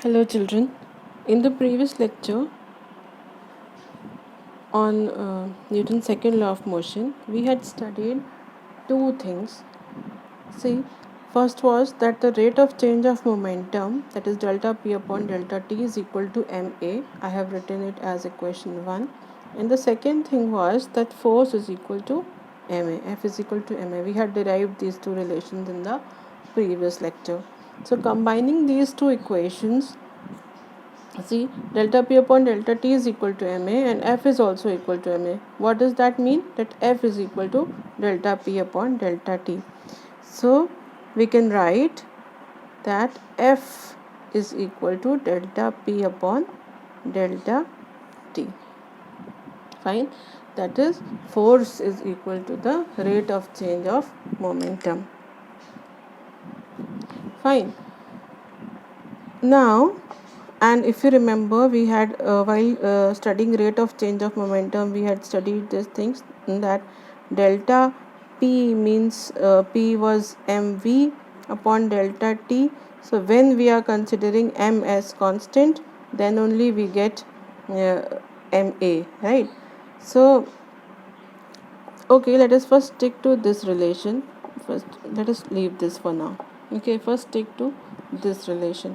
Hello children. In the previous lecture on Newton's second law of motion, we had studied two things. See, first was that the rate of change of momentum, that is delta p upon delta t, is equal to ma. I have written it as equation 1. And the second thing was that force is equal to ma, F is equal to ma. We had derived these two relations in the previous lecture. So combining these two equations, see, delta p upon delta t is equal to ma and f is also equal to ma. What does that mean? That f is equal to delta p upon delta t. So we can write that f is equal to delta p upon delta t. Fine. That is, force is equal to the rate of change of momentum. Fine. Now, and if you remember, we had while studying rate of change of momentum, we had studied these things, that delta p means p was mv upon delta t. So when we are considering m as constant, then only we get ma, right? So okay, let us first stick to this relation. First, let us leave this for now. Okay, first stick to this relation.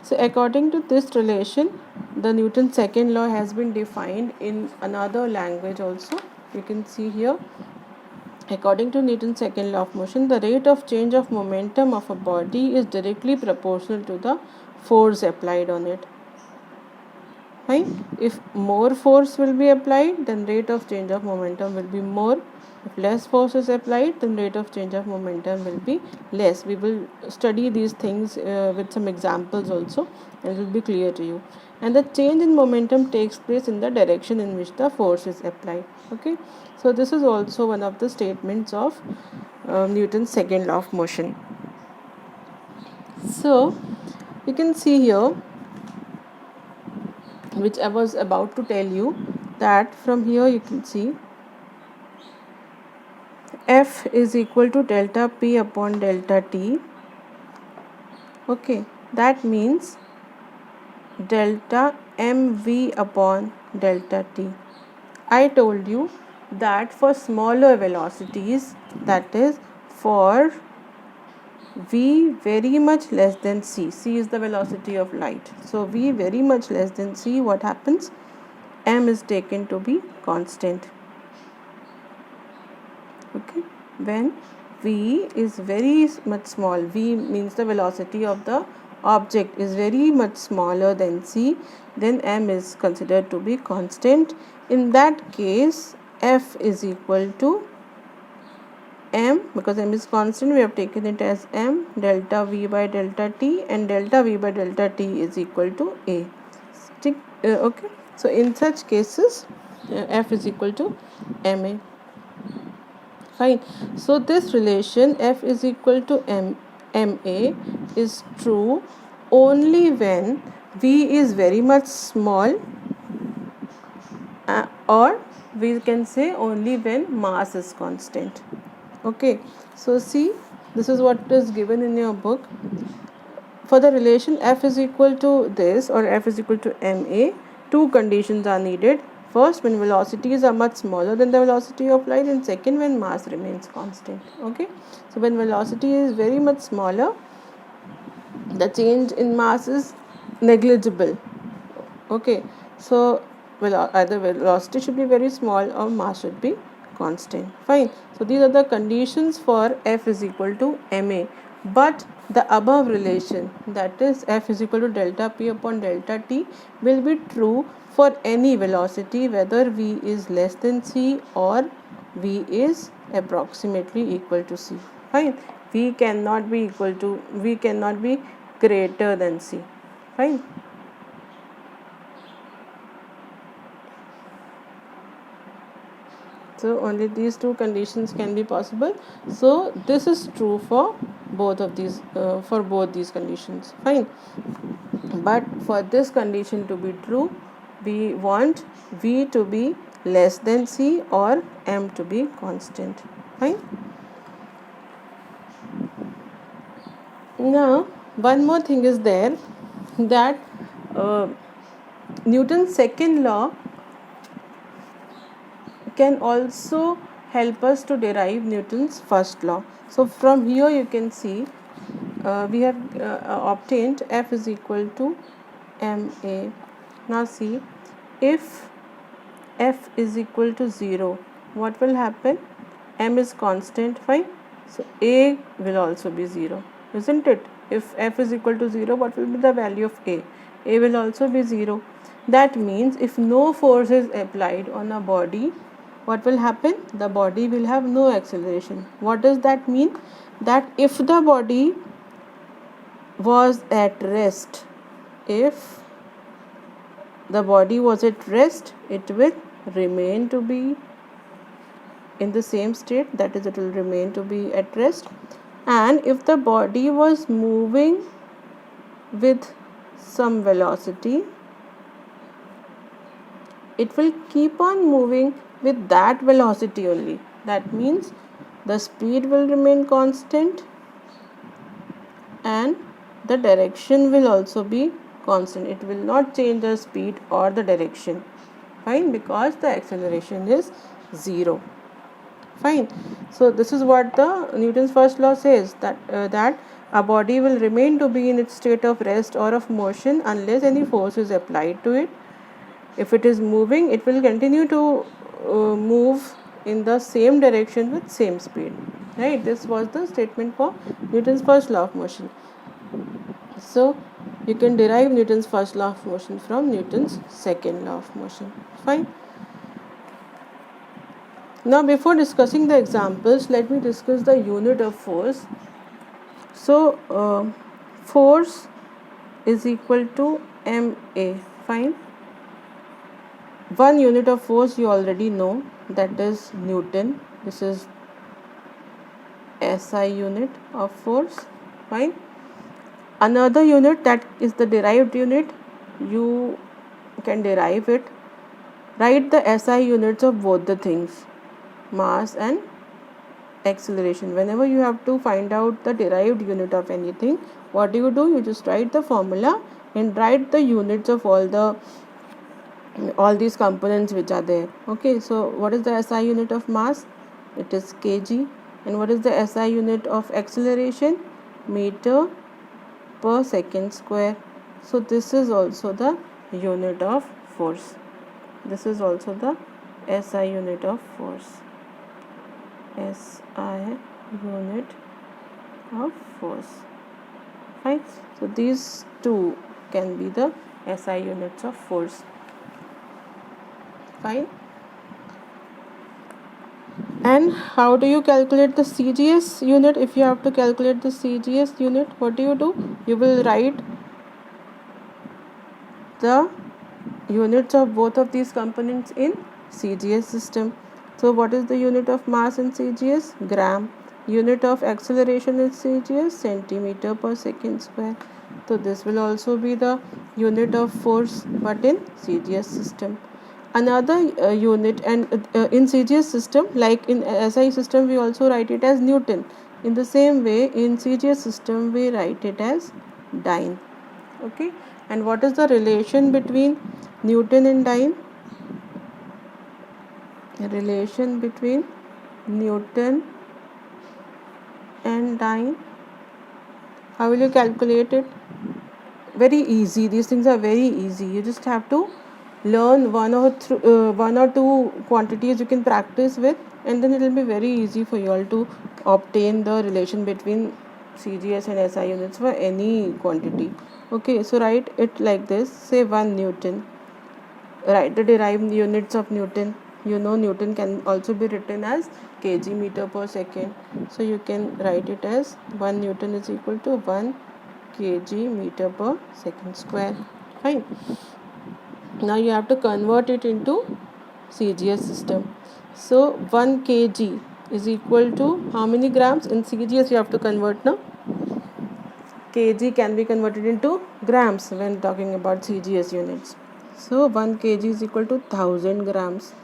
So according to this relation, the Newton's second law has been defined in another language also. You can see here. According to Newton's second law of motion, the rate of change of momentum of a body is directly proportional to the force applied on it. Fine. If more force will be applied, then rate of change of momentum will be more. If less force is applied, then rate of change of momentum will be less. We will study these things with some examples also, and it will be clear to you. And the change in momentum takes place in the direction in which the force is applied. Okay. So this is also one of the statements of Newton's second law of motion. So you can see here, which I was about to tell you, that from here you can see F is equal to delta P upon delta T. Okay, that means delta mv upon delta T. I told you that for smaller velocities, that is for v very much less than c, c is the velocity of light, so v very much less than c, what happens? M is taken to be constant. Okay, when v is very much small, v means the velocity of the object is very much smaller than c, then m is considered to be constant. In that case, f is equal to m, because m is constant, we have taken it as m delta v by delta t, and delta v by delta t is equal to a. Okay, so in such cases f is equal to ma. Fine. So this relation f is equal to ma is true only when v is very much small, or we can say only when mass is constant. Okay, so see, this is what is given in your book. For the relation f is equal to this, or f is equal to ma, two conditions are needed. First, when velocities are much smaller than the velocity of light, and second, when mass remains constant. Okay, so when velocity is very much smaller, the change in mass is negligible. Okay, so either velocity should be very small or mass should be constant. Fine. So these are the conditions for f is equal to ma. But the above relation, that is f is equal to delta p upon delta t, will be true for any velocity, whether v is less than c or v is approximately equal to c. Fine. V cannot be greater than c. Fine. So only these two conditions can be possible. So this is true for both of these conditions. Fine. But for this condition to be true, we want v to be less than c or m to be constant. Fine. Now one more thing is there, that Newton's second law can also help us to derive Newton's first law. So from here you can see we have obtained F is equal to ma. Now see, if F is equal to 0, what will happen? M is constant, fine. So A will also be 0, isn't it? If F is equal to 0, what will be the value of A? A will also be 0. That means if no force is applied on a body, what will happen? The body will have no acceleration. What does that mean? That if the body was at rest, if the body was at rest, it will remain to be in the same state, that is, it will remain to be at rest. And if the body was moving with some velocity, it will keep on moving with that velocity only. That means the speed will remain constant and the direction will also be constant. It will not change the speed or the direction, fine, because the acceleration is 0, fine. So this is what the Newton's first law says, that a body will remain to be in its state of rest or of motion unless any force is applied to it. If it is moving, it will continue to move in the same direction with same speed, right? This was the statement for Newton's first law of motion. So you can derive Newton's first law of motion from Newton's second law of motion, fine. Now before discussing the examples, let me discuss the unit of force. So force is equal to ma, fine. One unit of force you already know, that is Newton. This is SI unit of force, fine. Another unit, that is the derived unit, you can derive it. Write the SI units of both the things, mass and acceleration. Whenever you have to find out the derived unit of anything, what do? You just write the formula and write the units of all these components which are there. Okay, so what is the SI unit of mass? It is kg. And what is the SI unit of acceleration? Meter per second square. So this is also the unit of force. This is also the SI unit of force. SI unit of force, right? So these two can be the SI units of force, fine. And how do you calculate the CGS unit? If you have to calculate the CGS unit, what do? You will write the units of both of these components in CGS system. So what is the unit of mass in CGS? Gram. Unit of acceleration in CGS? Centimeter per second square. So this will also be the unit of force, but in CGS system. Another unit, and in CGS system, like in SI system, we also write it as Newton. In the same way, in CGS system, we write it as dyne. Okay. And what is the relation between Newton and dyne? The relation between Newton and dyne. How will you calculate it? Very easy. These things are very easy. You just have to learn one or two quantities you can practice with, and then it will be very easy for you all to obtain the relation between CGS and SI units for any quantity. Okay, so write it like this. Say 1 Newton. Write the derived units of Newton. You know Newton can also be written as kg meter per second. So you can write it as 1 Newton is equal to 1 kg meter per second square. Fine. Now you have to convert it into CGS system. So 1 kg is equal to how many grams? In CGS you have to convert now. Kg can be converted into grams when talking about CGS units. So 1 kg is equal to 1000 grams.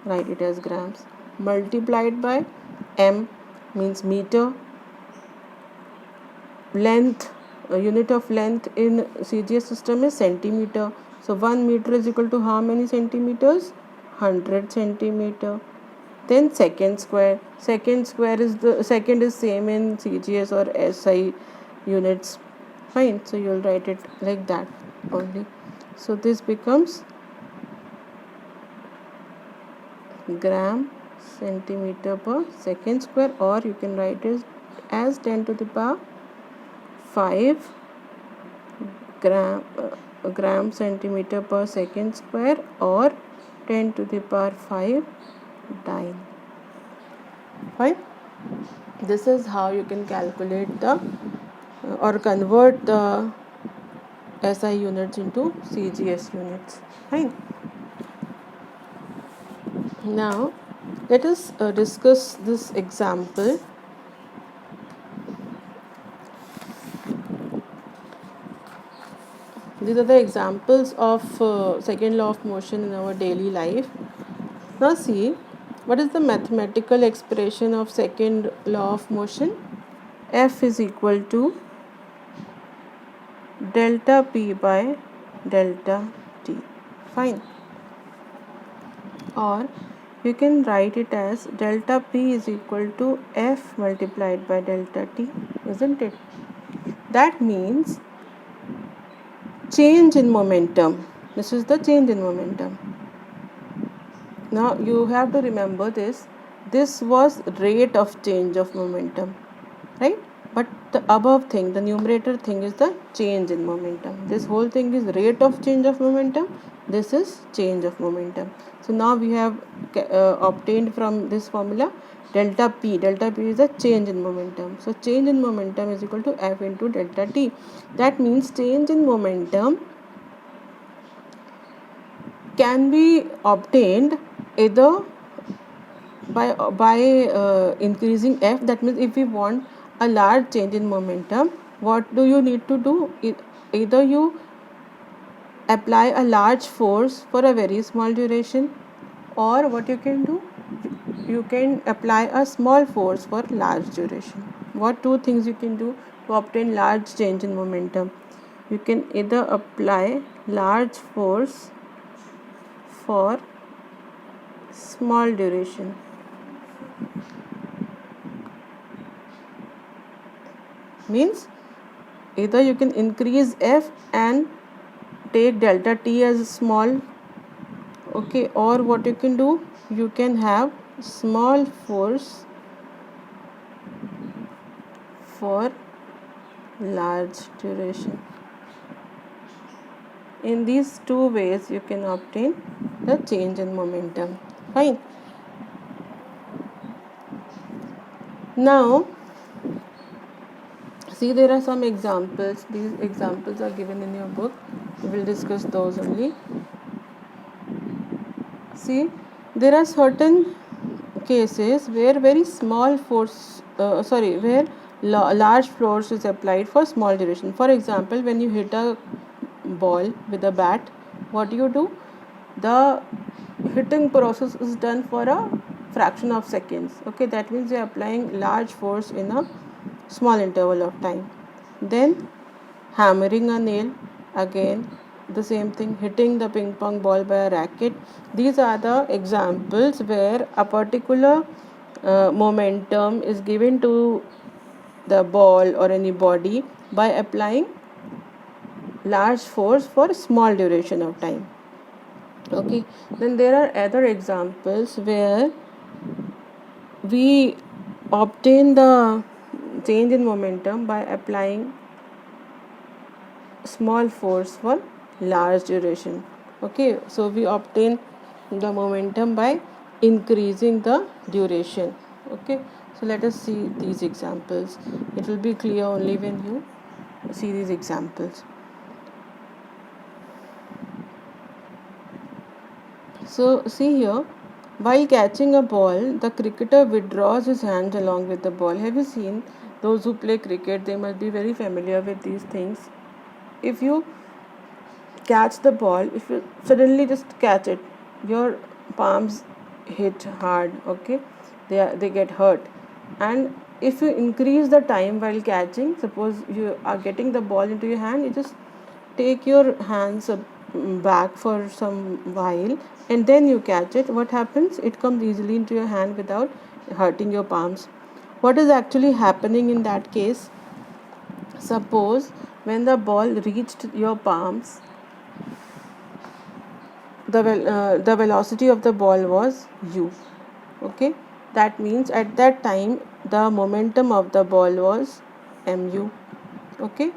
Write it as grams. Multiplied by m means meter. Length unit of length in CGS system is centimeter. So 1 meter is equal to how many centimeters? 100 centimeter. Then second square. Second square is the second is same in CGS or SI units. Fine. So you'll write it like that only. So this becomes gram centimeter per second square, or you can write it as 10 to the power 5 gram centimeter per second square, or 10 to the power 5 dyne. Fine. This is how you can calculate the or convert the SI units into CGS units. Fine. Now let us discuss this example. These are the examples of second law of motion in our daily life. Now see, what is the mathematical expression of second law of motion? F is equal to delta P by delta T. Fine. Or you can write it as delta P is equal to F multiplied by delta T, isn't it? That means change in momentum. This is the change in momentum. Now you have to remember this. This was rate of change of momentum, right? But the above thing, the numerator thing, is the change in momentum. This whole thing is rate of change of momentum. This is change of momentum. So now we have obtained from this formula delta P. Delta P is the change in momentum. So change in momentum is equal to F into delta T. That means change in momentum can be obtained either by increasing F. That means if we want a large change in momentum, what do you need to do? Either you apply a large force for a very small duration, or what you can do, you can apply a small force for large duration. What two things you can do to obtain large change in momentum? You can either apply large force for small duration, means either you can increase F and take delta T as small, okay, or what you can do, you can have small force for large duration. In these two ways you can obtain the change in momentum. Fine. Now see, there are some examples. These examples are given in your book. We will discuss those only. See, there are certain cases where very small force, where large force is applied for small duration. For example, when you hit a ball with a bat, what do? The hitting process is done for a fraction of seconds. Okay, that means you are applying large force in a small interval of time. Then hammering a nail, again the same thing, hitting the ping pong ball by a racket. These are the examples where a particular momentum is given to the ball or any body by applying large force for small duration of time. Okay, then there are other examples where we obtain the change in momentum by applying small force for large duration. Okay, so we obtain the momentum by increasing the duration. Okay, so let us see these examples. It will be clear only when you see these examples. So see here, while catching a ball, the cricketer withdraws his hands along with the ball. Have you seen those who play cricket? They must be very familiar with these things. If you catch the ball, if you suddenly just catch it, your palms hit hard, okay, they get hurt, and if you increase the time while catching, suppose you are getting the ball into your hand, you just take your hands back for some while and then you catch it. What happens? It comes easily into your hand without hurting your palms. What is actually happening in that case? Suppose when the ball reached your palms, the velocity of the ball was u. Okay, that means at that time the momentum of the ball was mu. Okay,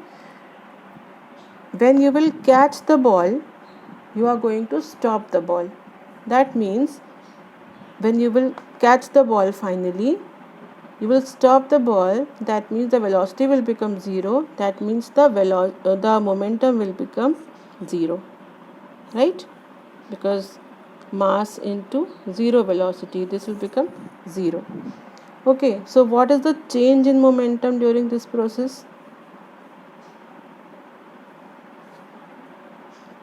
when you will catch the ball, you are going to stop the ball. That means when you will catch the ball finally, you will stop the ball. That means the velocity will become 0. That means the momentum will become 0, right? Because mass into 0 velocity, this will become 0. Okay, so what is the change in momentum during this process?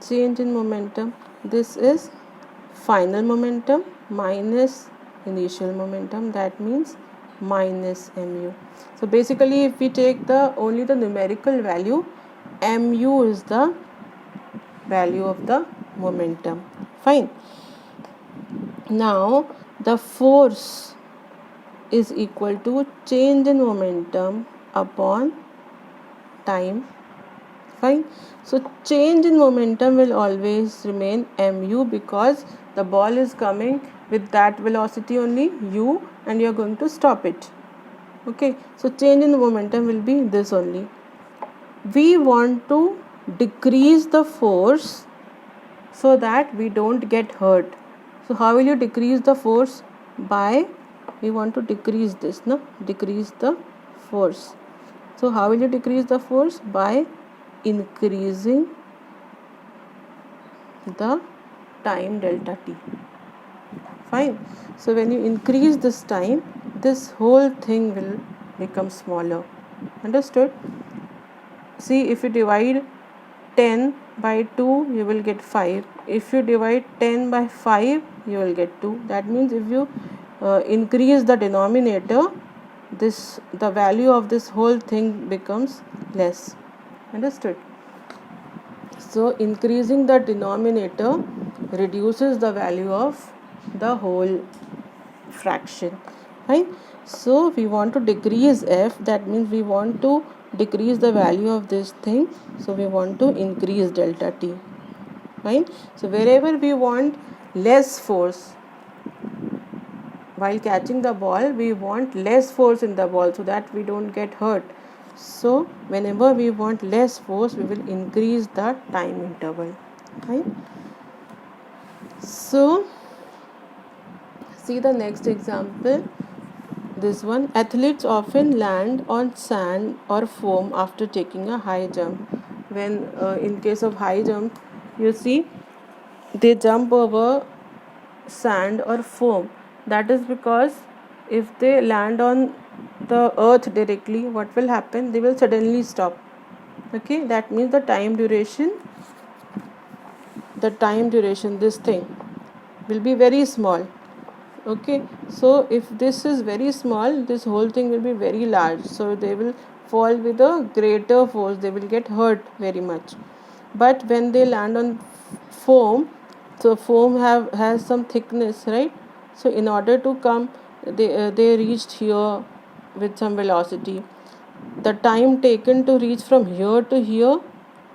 Change in momentum, this is final momentum minus initial momentum, that means minus mu. So basically if we take only the numerical value, mu is the value of the momentum. Fine. Now the force is equal to change in momentum upon time. Fine. So change in momentum will always remain mu because the ball is coming with that velocity only u and you are going to stop it. Okay, so change in the momentum will be this only. We want to decrease the force so that we don't get hurt. So how will you decrease the force? By, we want to decrease this, no? Decrease the force. So how will you decrease the force? By increasing the time delta t. Fine. So when you increase this time, this whole thing will become smaller. Understood? See, if you divide 10 by 2, you will get 5. If you divide 10 by 5, you will get 2. That means if you increase the denominator, the value of this whole thing becomes less. Understood? So increasing the denominator reduces the value of the whole fraction. Right? So we want to decrease f, that means we want to decrease the value of this thing, so we want to increase delta t. Right? So wherever we want less force while catching the ball, we want less force in the ball so that we don't get hurt. So whenever we want less force, we will increase the time interval. Right? So see the next example. This one, athletes often land on sand or foam after taking a high jump. When in case of high jump, you see they jump over sand or foam. That is because if they land on the earth directly, what will happen? They will suddenly stop. Okay, that means the time duration, this thing will be very small. Okay, so if this is very small, this whole thing will be very large, so they will fall with a greater force, they will get hurt very much. But when they land on foam, so foam has some thickness, right? So in order to come, they reached here with some velocity. The time taken to reach from here to here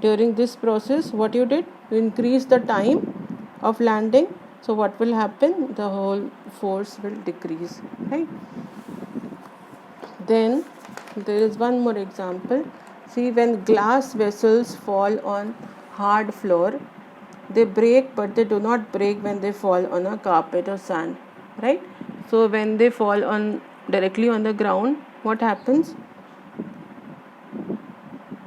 during this process, what you did, you increase the time of landing. So what will happen? The whole force will decrease, right? Then there is one more example. See, when glass vessels fall on hard floor, they break, but they do not break when they fall on a carpet or sand, right? So when they fall on directly on the ground, what happens?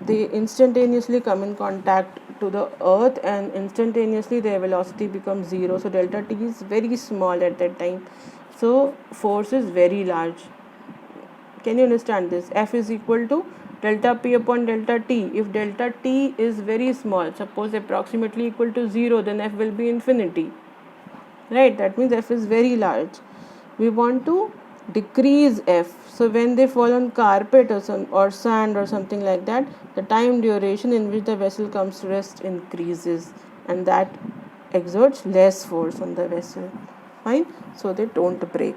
They instantaneously come in contact to the earth and instantaneously their velocity becomes 0. So delta t is very small at that time. So force is very large. Can you understand this? F is equal to delta p upon delta t. If delta t is very small, suppose approximately equal to 0, then F will be infinity. Right? That means F is very large. We want to decrease F. So when they fall on carpet or sand or something like that, the time duration in which the vessel comes to rest increases, and that exerts less force on the vessel. Fine, so they don't break.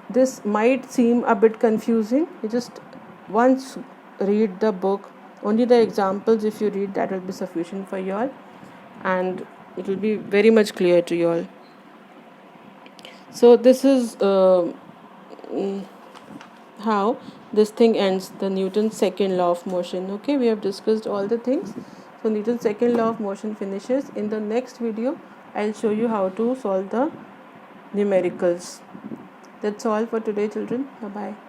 This might seem a bit confusing. You just once read the book. Only the examples, if you read, that will be sufficient for you all, and it will be very much clear to you all. So this is how this thing ends, the Newton's second law of motion. Okay, we have discussed all the things. So Newton's second law of motion finishes. In the next video, I'll show you how to solve the numericals. That's all for today, children. Bye bye.